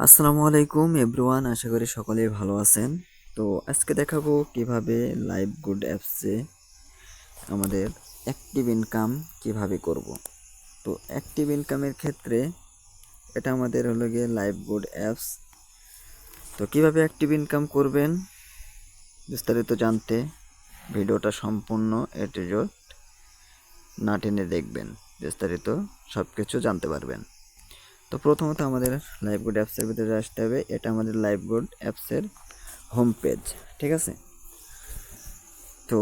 আসসালামু আলাইকুম এভরিওয়ান, আশা করি সকলেই ভালো আছেন। তো আজকে দেখাবো কিভাবে লাইভ গুড অ্যাপসে আমাদের অ্যাক্টিভ ইনকাম কিভাবে করব। তো অ্যাক্টিভ ইনকামের ক্ষেত্রে এটা আমাদের হলো গিয়ে লাইভ গুড অ্যাপস। তো কিভাবে অ্যাক্টিভ ইনকাম করবেন বিস্তারিত জানতে ভিডিওটা সম্পূর্ণ এপিসোড না টেনে দেখবেন, বিস্তারিত সব কিছু জানতে পারবেন। তো প্রথমত আমাদের লাইভ গুড অ্যাপসের ভিতরে আসতে হবে। এটা আমাদের লাইভ গুড অ্যাপসের হোম পেজ, ঠিক আছে। তো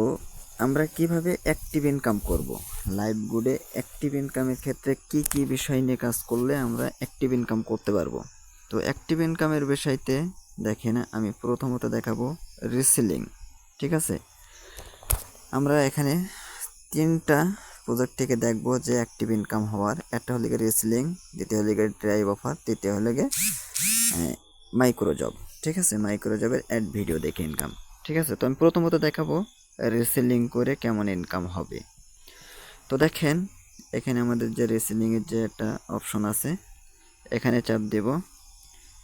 আমরা কিভাবে অ্যাক্টিভ ইনকাম করব, লাইভ গুডে অ্যাক্টিভ ইনকামের ক্ষেত্রে কি কি বিষয় নিয়ে কাজ করলে আমরা অ্যাক্টিভ ইনকাম করতে পারবো। তো অ্যাক্টিভ ইনকামের বিষয়তে দেখেন, আমি প্রথমত দেখাবো রিসেলিং, ঠিক আছে। আমরা এখানে তিনটা প্রজেক্ট থেকে দেখবো যে অ্যাক্টিভ ইনকাম হওয়ার। একটা হলে গিয়ে রিসেলিং, দ্বিতীয় হলে গিয়ে ড্রাইভ অফার, তৃতীয় হলে গিয়ে মাইক্রো জব, ঠিক আছে। মাইক্রো জবের অ্যাড ভিডিও দেখে ইনকাম, ঠিক আছে। তো আমি প্রথমত দেখাবো রিসেলিং করে কেমন ইনকাম হবে। তো দেখেন এখানে আমাদের যে রিসেলিংয়ের যে একটা অপশন আছে, এখানে চাপ দেব।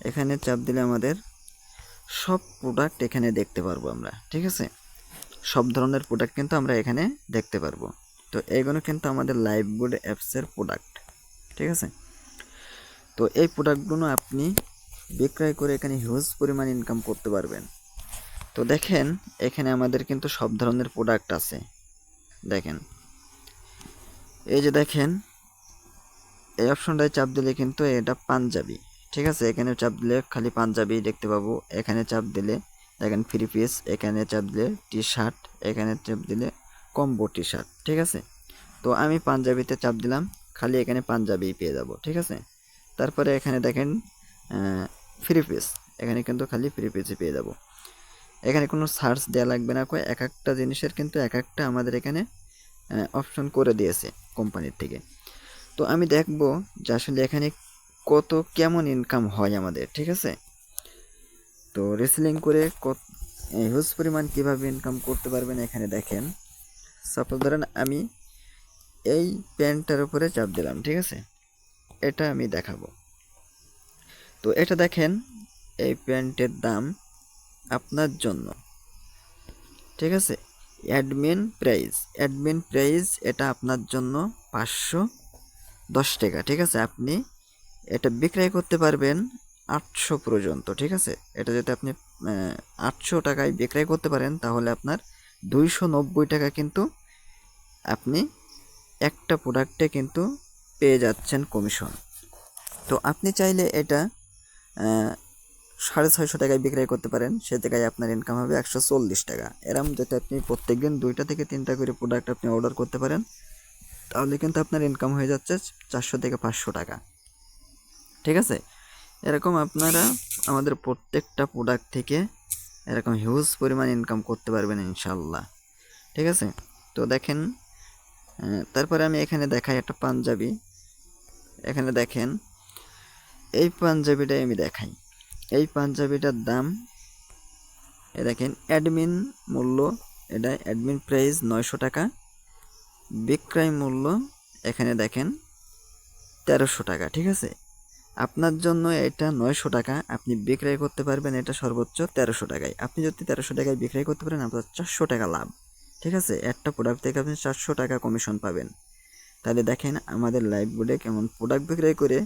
এখানে চাপ দিলে আমাদের সব প্রোডাক্ট এখানে দেখতে পারবো আমরা, ঠিক আছে। সব ধরনের প্রোডাক্ট কিন্তু আমরা এখানে দেখতে পারবো। তো এইগুলো কিন্তু আমাদের লাইভ গুড অ্যাপসের প্রোডাক্ট, ঠিক আছে। তো এই প্রোডাক্টগুলো আপনি বিক্রয় করে এখানে হিউজ পরিমাণ ইনকাম করতে পারবেন। তো দেখেন এখানে আমাদের কিন্তু সব ধরনের প্রোডাক্ট আছে। দেখেন এই যে দেখেন এই অপশনটায় চাপ দিলে কিন্তু এটা পাঞ্জাবি, ঠিক আছে। এখানে চাপ দিলে খালি পাঞ্জাবি দেখতে পাবো। এখানে চাপ দিলে দেখেন ফ্রি পিস, এখানে চাপ দিলে টি শার্ট, এখানে চাপ দিলে কম্বো টি শার্ট, ঠিক আছে। তো আমি পাঞ্জাবিতে চাপ দিলাম, খালি এখানে পাঞ্জাবি পেয়ে যাব, ঠিক আছে। তারপরে এখানে দেখেন ফ্রি পিস, এখানে কিন্তু খালি ফ্রি পিসই পেয়ে যাব। এখানে কোনো সার্চ দেওয়া লাগবে না, এক একটা জিনিসের কিন্তু এক একটা আমাদের এখানে অপশন করে দিয়েছে কোম্পানির থেকে। তো আমি দেখব যে আসলে এখানে কত কেমন ইনকাম হয় আমাদের, ঠিক আছে। তো রেসলিং করে কত হিউজ পরিমাণ কীভাবে ইনকাম করতে পারবেন এখানে দেখেন। সাপোজ ধরেন আমি এই প্যান্টটার উপরে চাপ দিলাম, ঠিক আছে। এটা আমি দেখাবো। তো এটা দেখেন এই প্যান্টের দাম আপনার জন্য, ঠিক আছে। অ্যাডমিন প্রাইস এটা আপনার জন্য 510 টাকা, ঠিক আছে। আপনি এটা বিক্রয় করতে পারবেন 800 পর্যন্ত, ঠিক আছে। এটা যদি আপনি 800 টাকায় বিক্রয় করতে পারেন তাহলে আপনার 290 টাকা কিন্তু আপনি একটা প্রোডাক্টে কিন্তু পেয়ে যাচ্ছেন কমিশন। তো আপনি চাইলে এটা 650 টাকায় বিক্রয় করতে পারেন, সে জায়গায় আপনার ইনকাম হবে 140 টাকা। এরম যদি আপনি প্রত্যেকদিন 2টা থেকে 3টা করে প্রোডাক্ট আপনি অর্ডার করতে পারেন তাহলে কিন্তু আপনার ইনকাম হয়ে যাচ্ছে 400 থেকে 500 টাকা, ঠিক আছে। এরকম আপনারা আমাদের প্রত্যেকটা প্রোডাক্ট থেকে এরকম হিউজ পরিমাণ ইনকাম করতে পারবেন ইনশাল্লাহ, ঠিক আছে। তো দেখেন তারপরে আমি এখানে দেখাই একটা পাঞ্জাবি। এখানে দেখেন এই পাঞ্জাবিটাই আমি দেখাই। এই পাঞ্জাবিটার দাম দেখেন অ্যাডমিন মূল্য, এটা অ্যাডমিন প্রাইস 900 টাকা, বিক্রয় মূল্য এখানে দেখেন 1300 টাকা, ঠিক আছে। আপনার জন্য এটা 900 টাকা, আপনি বিক্রয় করতে পারবেন এটা সর্বোচ্চ 1300 টাকায়। আপনি যদি 1300 টাকায় বিক্রয় করতে পারেন আপনার 400 টাকা লাভ, ঠিক আছে। একটা প্রোডাক্ট থেকে আপনি 400 টাকা কমিশন পাবেন। তাহলে দেখেন আমাদের লাইভ বোর্ডে কেমন প্রোডাক্ট বিক্রয় করে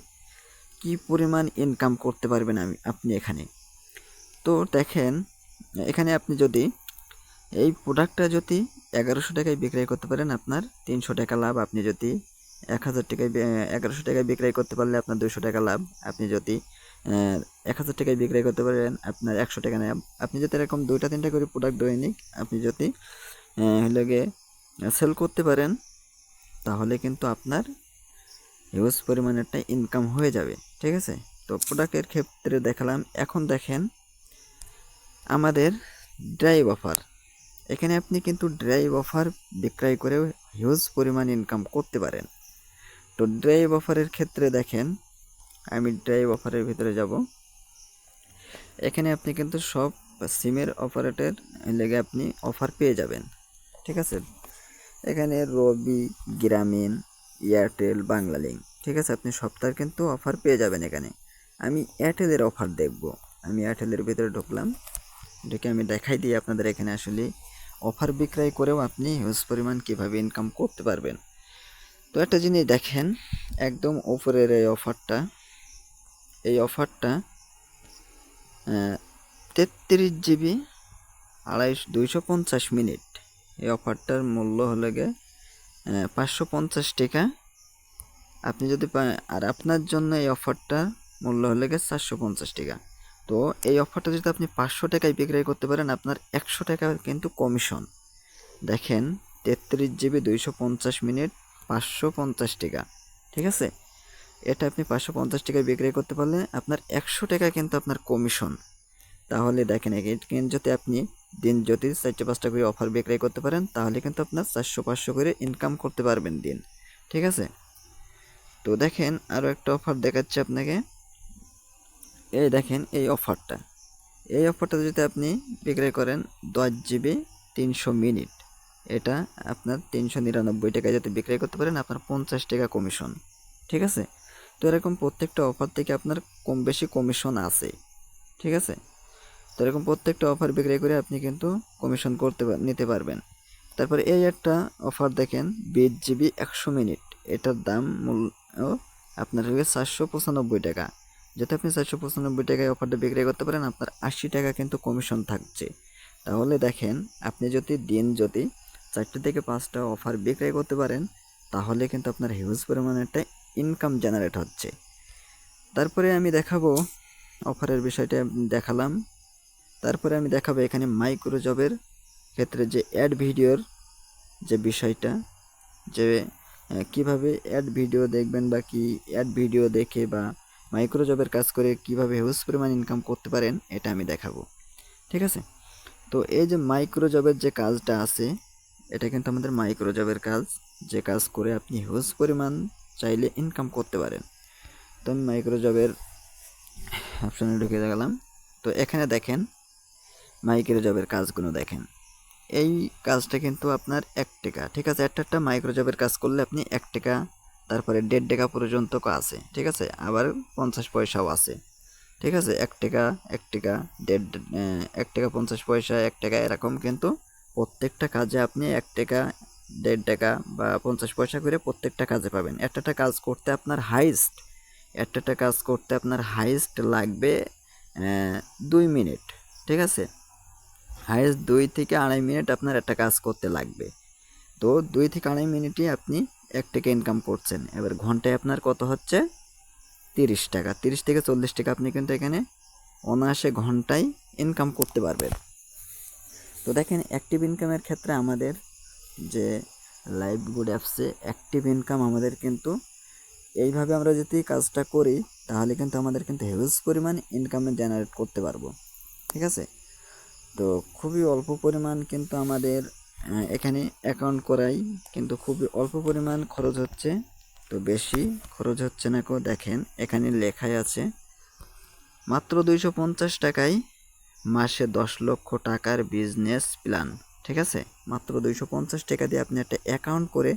কি পরিমাণ ইনকাম করতে পারবেন আপনি এখানে। তো দেখেন এখানে আপনি যদি এই প্রোডাক্টটা যদি 1100 টাকায় বিক্রয় করতে পারেন আপনার 300 টাকা লাভ। আপনি যদি 1000 টাকায় 1100 টাকায় বিক্রয় করতে পারলে আপনার 200 টাকা লাভ। আপনি যদি 1000 টাকায় বিক্রয় করতে পারেন আপনার 100 টাকা লাভ। আপনি যদি এরকম 2টা 3টা করে প্রোডাক্ট দৈনিক আপনি যদি হলে গিয়ে সেল করতে পারেন তাহলে কিন্তু আপনার হিউজ পরিমাণে একটা ইনকাম হয়ে যাবে, ঠিক আছে। তো প্রোডাক্টের ক্ষেত্রে দেখালাম। এখন দেখেন আমাদের ড্রাইভ অফার। এখানে আপনি কিন্তু ড্রাইভ অফার বিক্রয় করেও হিউজ পরিমাণ ইনকাম করতে পারেন। তো ড্রাইভ অফারের ক্ষেত্রে দেখেন আমি ড্রাইভ অফারের ভিতরে যাব। এখানে আপনি কিন্তু সব সিমের অপারেটর লেগে আপনি অফার পেয়ে যাবেন, ঠিক আছে। এখানে রবি, গ্রামীণ, এয়ারটেল, বাংলালিংক, ঠিক আছে। আপনি সপ্তাহে কিন্তু অফার পেয়ে যাবেন এখানে। আমি এয়ারটেলের অফার দেখব। আমি এয়ারটেলের ভিতরে ঢুকলাম, ঢুকে আমি দেখাই দিই আপনাদের এখানে আসলে অফার বিক্রয় করেও আপনি হিউজ পরিমাণ কীভাবে ইনকাম করতে পারবেন। তো একটা জিনিস দেখেন, একদম উপরের এই অফারটা 33 GB 250 মিনিট। এই অফারটার মূল্য হলো গিয়ে 550 টাকা। আপনি যদি আর আপনার জন্য এই অফারটার মূল্য হলো গিয়ে 450 টাকা। তো এই অফারটা যদি আপনি 500 টাকায় বিক্রয় করতে পারেন, আপনার 100 টাকা কিন্তু কমিশন। দেখেন 33 GB 250 মিনিট 550 টাকা, ঠিক আছে। এটা আপনি 550 টাকায় বিক্রয় করতে পারলে আপনার 100 টাকা কিন্তু আপনার কমিশন। তাহলে দেখেন যদি আপনি দিন যদি 4-5টা করে অফার বিক্রয় করতে পারেন, তাহলে কিন্তু আপনার 400-500 করে ইনকাম করতে পারবেন দিন, ঠিক আছে। তো দেখেন আরও একটা অফার দেখাচ্ছি আপনাকে। এই দেখেন এই অফারটা যদি আপনি বিক্রয় করেন 10 GB 300 মিনিট, এটা আপনার 399 টাকায় যদি বিক্রয় করতে পারেন, আপনার 50 টাকা কমিশন, ঠিক আছে। তো এরকম প্রত্যেকটা অফার থেকে আপনার কম বেশি কমিশন আছে, ঠিক আছে। তো এরকম প্রত্যেকটা অফার বিক্রয় করে আপনি কিন্তু কমিশন নিতে পারবেন। তারপরে এই একটা অফার দেখেন 20 GB 100 মিনিট, এটার দাম মূল্য আপনার হয়ে 495 টাকা। যাতে আপনি 495 টাকায় অফারটা বিক্রয় করতে পারেন, আপনার 80 টাকা কিন্তু কমিশন থাকছে। তাহলে দেখেন আপনি যদি 4টে থেকে 5টা অফার বিক্রয় করতে পারেন, তাহলে কিন্তু আপনার হিউজ পরিমাণে একটা ইনকাম জেনারেট হচ্ছে। তারপরে আমি দেখাবো অফারের বিষয়টা দেখালাম। তারপরে আমি দেখাবো এখানে মাইক্রো জবের ক্ষেত্রে যে অ্যাড ভিডিওর যে বিষয়টা, যে কিভাবে অ্যাড ভিডিও দেখবেন বা কি অ্যাড ভিডিও দেখে বা মাইক্রো জবের কাজ করে কিভাবে হিউজ পরিমাণ ইনকাম করতে পারেন, এটা আমি দেখাবো, ঠিক আছে। তো এই যে মাইক্রো জবের যে কাজটা আছে, এটা কিন্তু আমাদের মাইক্রো জবের কাজ, যে কাজ করে আপনি হিউজ পরিমাণ চাইলে ইনকাম করতে পারেন। তো আমি মাইক্রো জবের অপশানে ঢুকে গেলাম। তো এখানে দেখেন মাইক্রো জবের কাজগুলো দেখেন। এই কাজটা কিন্তু আপনার 1 টাকা, ঠিক আছে। একটা মাইক্রো জবের কাজ করলে আপনি 1 টাকা, তারপরে 1.5 টাকা পর্যন্ত আছে, ঠিক আছে। আবার 50 পয়সাও আছে, ঠিক আছে। 1 টাকা 1 টাকা 1 টাকা 50 পয়সা 1 টাকা, এরকম কিন্তু প্রত্যেকটা কাজে আপনি 1 টাকা 1.5 টাকা বা 50 পয়সা করে প্রত্যেকটা কাজে পাবেন। একটা কাজ করতে আপনার হাইস্ট লাগবে 2 মিনিট, ঠিক আছে। হাইস্ট 2 থেকে 2.5 মিনিট আপনার একটা কাজ করতে লাগবে। তো 2 থেকে 2.5 মিনিটই আপনি 1 টাকা ইনকাম করছেন। এবার ঘন্টায় আপনার কত হচ্ছে? 30 টাকা। 30 থেকে 40 টাকা আপনি কিন্তু এখানে অনায়াসে ঘন্টায় ইনকাম করতে পারবেন। তো দেখেন অ্যাক্টিভ ইনকামের ক্ষেত্রে আমাদের যে লাইভগুড অ্যাপসে অ্যাক্টিভ ইনকাম আমাদের কিন্তু এইভাবে আমরা যদি কাজটা করি, তাহলে কিন্তু আমাদের কিন্তু হিউজ পরিমাণ ইনকামে জেনারেট করতে পারবো, ঠিক আছে। তো খুবই অল্প পরিমাণ কিন্তু আমাদের এখানে অ্যাকাউন্ট করাই কিন্তু খুবই অল্প পরিমাণ খরচ হচ্ছে। তো বেশি খরচ হচ্ছে না কো, দেখেন এখানে লেখাই আছে মাত্র 250 টাকায় মাসে 10 লক্ষ টাকার বিজনেস প্ল্যান, ঠিক আছে। মাত্র 250 টাকা দিয়ে আপনি একটা অ্যাকাউন্ট করে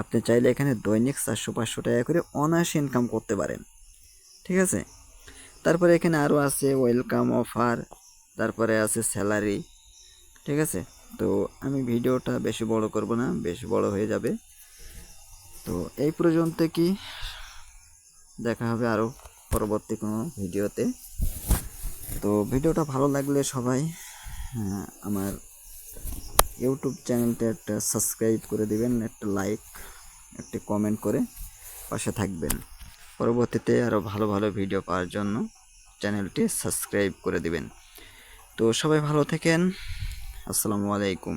আপনি চাইলে এখানে দৈনিক 400-500 টাকা করে অনায়াসে ইনকাম করতে পারেন, ঠিক আছে। তারপরে এখানে আরও আছে ওয়েলকাম অফার, তারপরে আছে স্যালারি, ঠিক আছে। তো আমি ভিডিওটা বেশি বড় করব না, বেশি বড় হয়ে যাবে। তো এই পর্যন্ত কি দেখা হবে আরও পরবর্তী কোনো ভিডিওতে। তো ভিডিওটা ভালো লাগলে সবাই আমার ইউটিউব চ্যানেলটা একটা সাবস্ক্রাইব করে দিবেন, একটা লাইক একটা কমেন্ট করে পাশে থাকবেন। পরবর্তীতে আরও ভালো ভালো ভিডিও পাওয়ার জন্য চ্যানেলটি সাবস্ক্রাইব করে দিবেন। তো সবাই ভালো থাকেন। আসসালামু আলাইকুম।